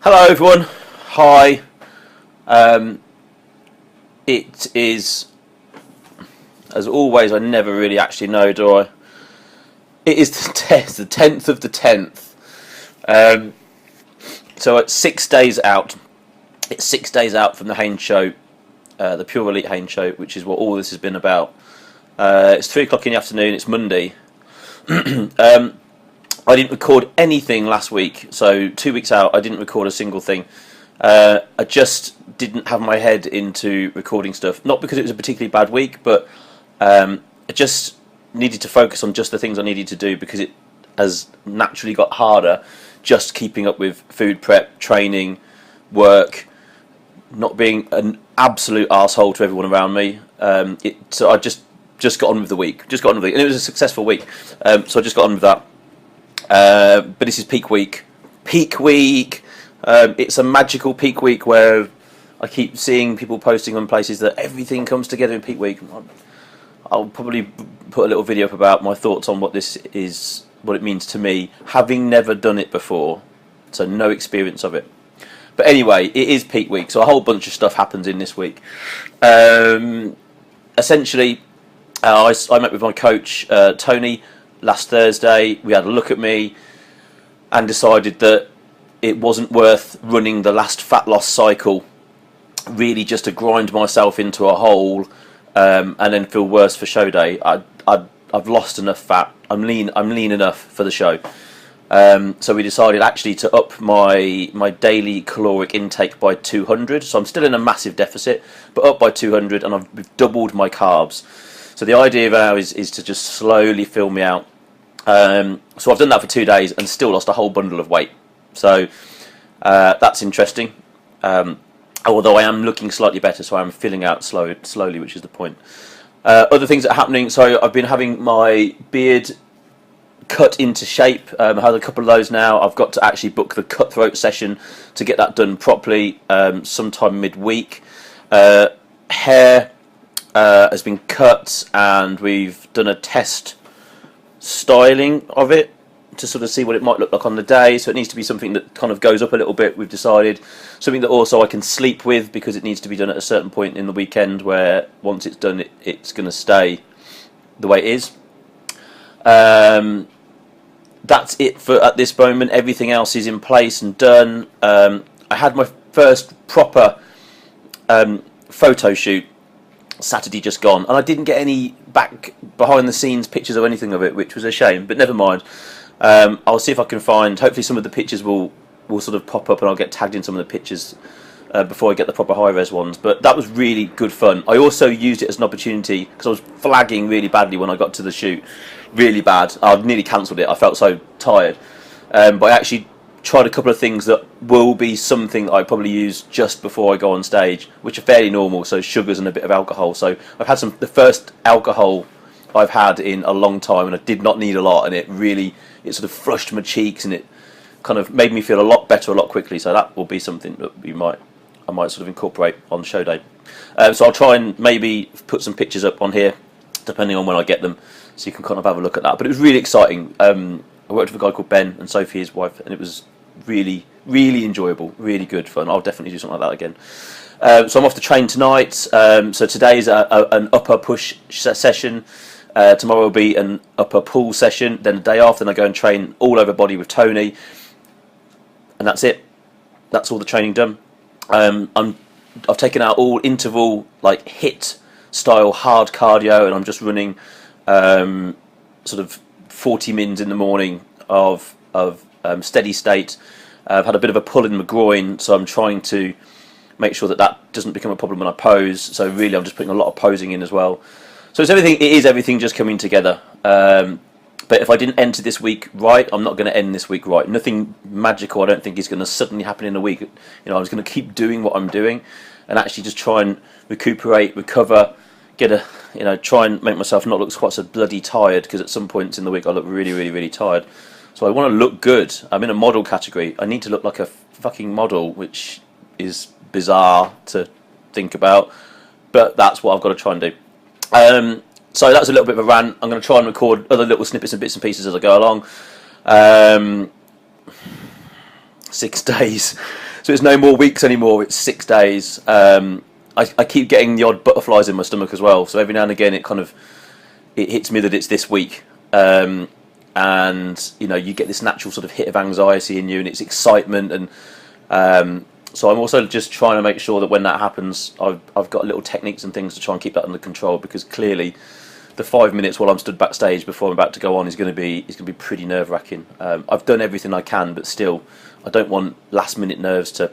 Hello everyone, hi. It is, as always, I never really actually know, do I? It is the 10th of the 10th. So it's 6 days out. It's 6 days out from the Haynes show, the Pure Elite Haynes show, which is what all this has been about. It's 3 o'clock in the afternoon, it's Monday. I didn't record anything last week, so 2 weeks out I didn't record a single thing. I just didn't have my head into recording stuff, not because it was a particularly bad week, but I just needed to focus on just the things I needed to do, because it has naturally got harder just keeping up with food prep, training, work, not being an absolute arsehole to everyone around me. So I just got on with the week, and it was a successful week, so I just got on with that. But this is peak week. It's a magical peak week where I keep seeing people posting on places that everything comes together in peak week. I'll probably put a little video up about my thoughts on what this is, what it means to me, having never done it before, so no experience of it. But anyway, it is peak week, so a whole bunch of stuff happens in this week. Essentially, I met with my coach, Tony, last Thursday. We had a look at me and decided that it wasn't worth running the last fat loss cycle, really just to grind myself into a hole and then feel worse for show day. I've lost enough fat. I'm lean enough for the show. So we decided actually to up my daily caloric intake by 200. So I'm still in a massive deficit, but up by 200, and I've doubled my carbs. So the idea now is to just slowly fill me out. So I've done that for 2 days and still lost a whole bundle of weight. So that's interesting. Although I am looking slightly better, so I'm filling out slowly, which is the point. Other things that are happening. So I've been having my beard cut into shape. I've had a couple of those now. I've got to actually book the cutthroat session to get that done properly sometime midweek. Hair has been cut, and we've done a test styling of it to sort of see what it might look like on the day. So it needs to be something that kind of goes up a little bit, we've decided. Something that also I can sleep with, because it needs to be done at a certain point in the weekend where once it's done, it's going to stay the way it is. That's it for at this moment. Everything else is in place and done. I had my first proper photo shoot Saturday just gone, and I didn't get any back behind the scenes pictures of anything of it, which was a shame, but never mind. I'll see if I can find, hopefully some of the pictures will sort of pop up and I'll get tagged in some of the pictures before I get the proper high-res ones. But that was really good fun. I also used it as an opportunity, because I was flagging really badly when I got to the shoot, really bad. I nearly cancelled it, I felt so tired. But I actually tried a couple of things that will be something that I probably use just before I go on stage, which are fairly normal, so sugars and a bit of alcohol. So I've had the first alcohol I've had in a long time, and I did not need a lot, and it sort of flushed my cheeks, and it kind of made me feel a lot better a lot quickly. So that will be something that I might sort of incorporate on show day. So I'll try and maybe put some pictures up on here, depending on when I get them, so you can kind of have a look at that. But it was really exciting. I worked with a guy called Ben and Sophie, his wife, and it was really, really enjoyable, really good fun. I'll definitely do something like that again. So I'm off to train tonight. So today is an upper push session. Tomorrow will be an upper pull session. Then the day after, then I go and train all over body with Tony, and that's it. That's all the training done. I've taken out all interval, like HIIT style hard cardio, and I'm just running sort of 40 mins in the morning of steady state. I've had a bit of a pull in my groin, so I'm trying to make sure that doesn't become a problem when I pose. So really, I'm just putting a lot of posing in as well. So it is everything just coming together. But if I didn't enter this week right, I'm not going to end this week right. Nothing magical, I don't think, is going to suddenly happen in a week. I'm just going to keep doing what I'm doing, and actually just try and recuperate, recover, try and make myself not look quite so bloody tired, because at some points in the week I look really, really, really tired. So I want to look good. I'm in a model category. I need to look like a fucking model, which is bizarre to think about, but that's what I've got to try and do. So that's a little bit of a rant. I'm going to try and record other little snippets and bits and pieces as I go along. 6 days. So it's no more weeks anymore. It's 6 days. I keep getting the odd butterflies in my stomach as well. So every now and again, it hits me that it's this week. And you get this natural sort of hit of anxiety in you, and it's excitement, and so I'm also just trying to make sure that when that happens, I've got little techniques and things to try and keep that under control, because clearly the 5 minutes while I'm stood backstage before I'm about to go on is going to be pretty nerve-wracking. I've done everything I can, but still, I don't want last-minute nerves to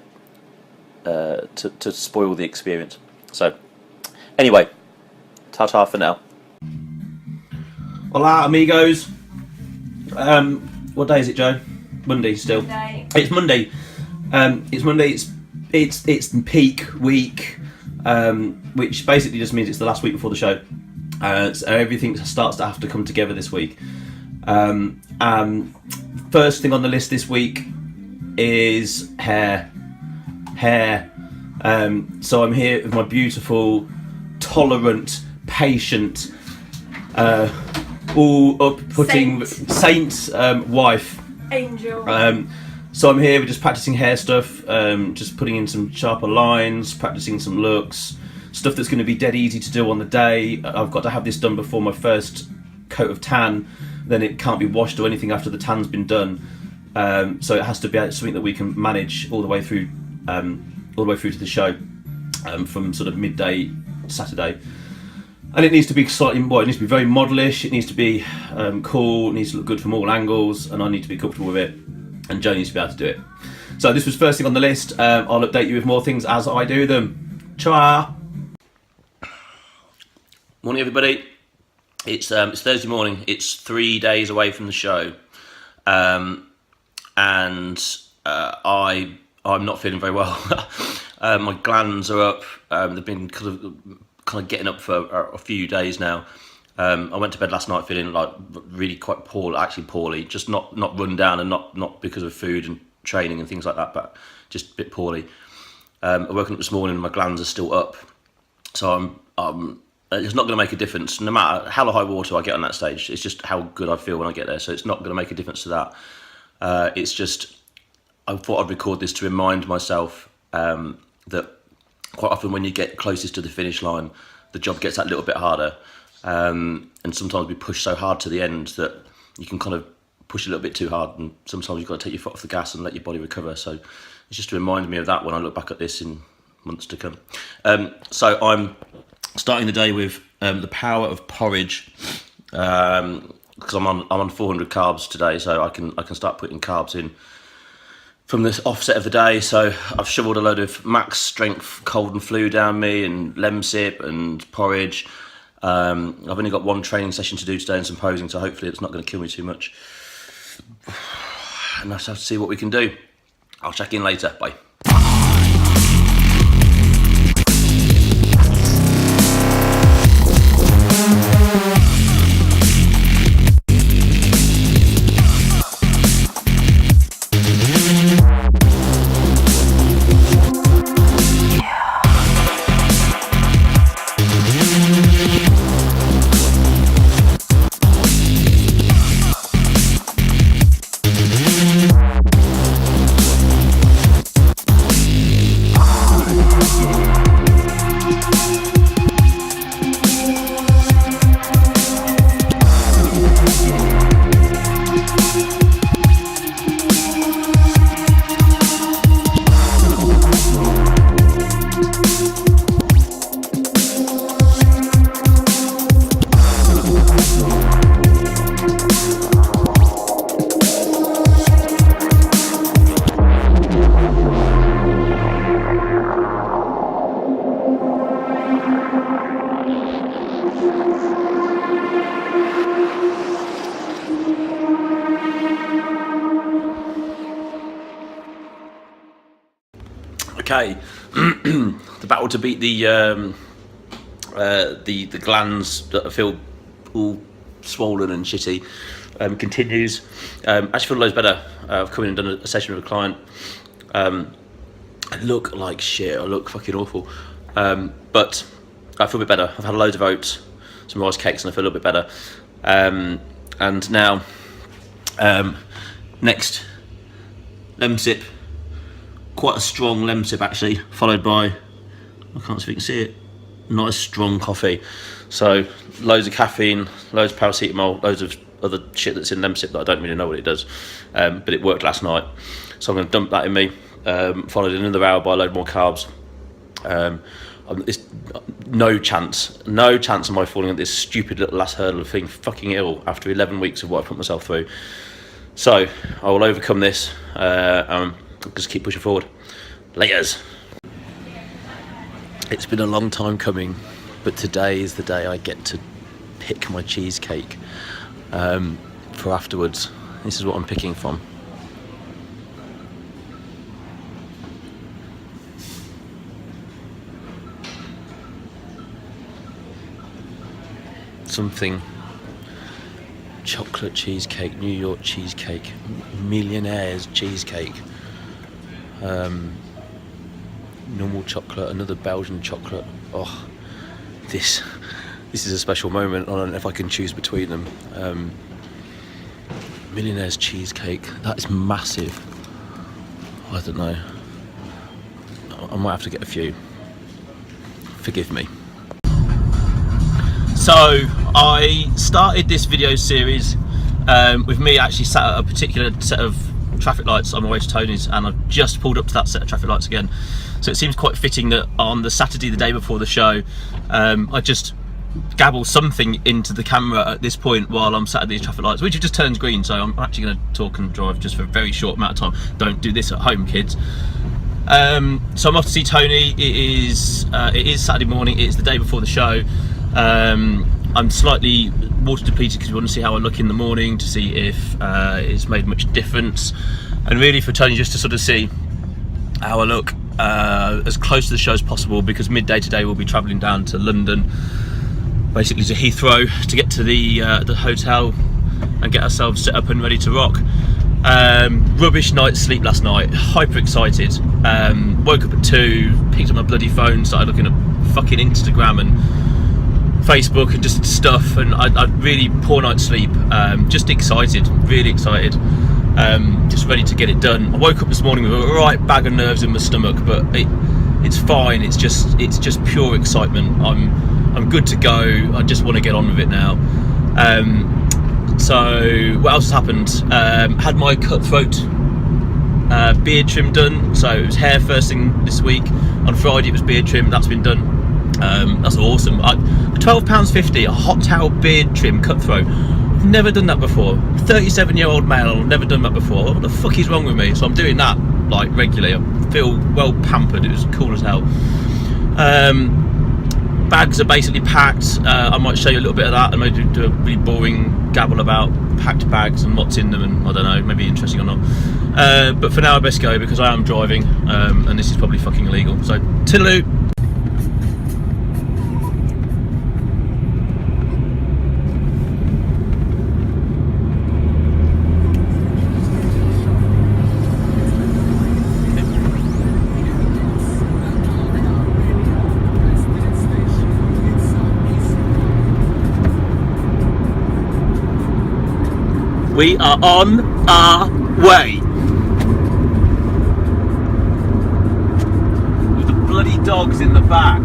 spoil the experience. So, anyway, ta-ta for now. Hola, amigos. What day is it, Joe? Monday still. Monday. It's Monday. It's Monday. It's peak week, which basically just means it's the last week before the show. So everything starts to have to come together this week. First thing on the list this week is hair. So I'm here with my beautiful, tolerant, patient, all up-putting saint wife. Angel. So I'm here, we're just practicing hair stuff, just putting in some sharper lines, practicing some looks, stuff that's going to be dead easy to do on the day. I've got to have this done before my first coat of tan, then it can't be washed or anything after the tan's been done. So it has to be something that we can manage all the way through to the show, from sort of midday Saturday. And it needs to be it needs to be very modelish, it needs to be cool, it needs to look good from all angles, and I need to be comfortable with it, and Joe needs to be able to do it. So this was first thing on the list. I'll update you with more things as I do them. Ciao! Morning everybody. It's Thursday morning, it's 3 days away from the show, and I'm not feeling very well. My glands are up, they've been kind of getting up for a few days now. I went to bed last night feeling like really quite poorly, just not run down, and not because of food and training and things like that, but just a bit poorly. I woke up this morning and my glands are still up, so it's not going to make a difference no matter how high water I get on that stage. It's just how good I feel when I get there, so it's not going to make a difference to that. It's just, I thought I'd record this to remind myself that quite often when you get closest to the finish line, the job gets that little bit harder, and sometimes we push so hard to the end that you can kind of push a little bit too hard, and sometimes you've got to take your foot off the gas and let your body recover. So it's just to remind me of that when I look back at this in months to come. So I'm starting the day with the power of porridge, because I'm on 400 carbs today, so I can start putting carbs in from this offset of the day. So I've shoveled a load of max strength cold and flu down me, and Lemsip and porridge. I've only got one training session to do today and some posing, so hopefully it's not going to kill me too much. And let's have to see what we can do. I'll check in later. Bye. Okay, the battle to beat the glands that feel all swollen and shitty continues. Actually feel loads better. I've come in and done a session with a client. I look like shit. I look fucking awful, but I feel a bit better. I've had loads of oats, some rice cakes, and I feel a little bit better. And now, next, Lemsip quite a strong lemsip actually, followed by, I can't see if you can see it, nice strong coffee. So loads of caffeine, loads of paracetamol, loads of other shit that's in lemsip that I don't really know what it does, but it worked last night. So I'm going to dump that in me, followed in another hour by a load more carbs. It's no chance of my falling at this stupid little last hurdle of being fucking ill after 11 weeks of what I put myself through. So I will overcome this, just keep pushing forward. Laters. It's been a long time coming, but today is the day I get to pick my cheesecake for afterwards. This is what I'm picking from. Something chocolate cheesecake, New York cheesecake, millionaire's cheesecake, normal chocolate, another Belgian chocolate. Oh, this is a special moment. I don't know if I can choose between them. Millionaire's cheesecake, that is massive. I don't know, I might have to get a few, forgive me. So I started this video series with me actually sat at a particular set of traffic lights on my way to Tony's, and I've just pulled up to that set of traffic lights again. So it seems quite fitting that on the Saturday, the day before the show, I just gabble something into the camera at this point while I'm sat at these traffic lights, which have just turned green. So I'm actually going to talk and drive just for a very short amount of time. Don't do this at home, kids. So I'm off to see Tony. It is Saturday morning. It is the day before the show. I'm slightly water depleted because we want to see how I look in the morning, to see if it's made much difference, and really for Tony just to sort of see how I look as close to the show as possible, because midday today we'll be travelling down to London, basically to Heathrow, to get to the hotel and get ourselves set up and ready to rock. Rubbish night's sleep last night, hyper excited, woke up at 2, picked up my bloody phone, started looking at fucking Instagram and Facebook and just stuff, and I really poor night's sleep, just excited, really excited, just ready to get it done. I woke up this morning with a right bag of nerves in my stomach, but it's fine, it's just pure excitement. I'm good to go, I just want to get on with it now. So what else has happened? Had my cutthroat beard trim done, so it was hair first thing this week. On Friday it was beard trim, that's been done. That's awesome. £12.50 a hot towel beard trim cutthroat. I've never done that before. 37-year-old male, never done that before. What the fuck is wrong with me? So I'm doing that like regularly. I feel well pampered. It was cool as hell. Bags are basically packed. I might show you a little bit of that, and maybe do a really boring gabble about packed bags and what's in them, and I don't know, maybe interesting or not. But for now I best go because I am driving, and this is probably fucking illegal. So toodaloo. We are on our way. With the bloody dogs in the back.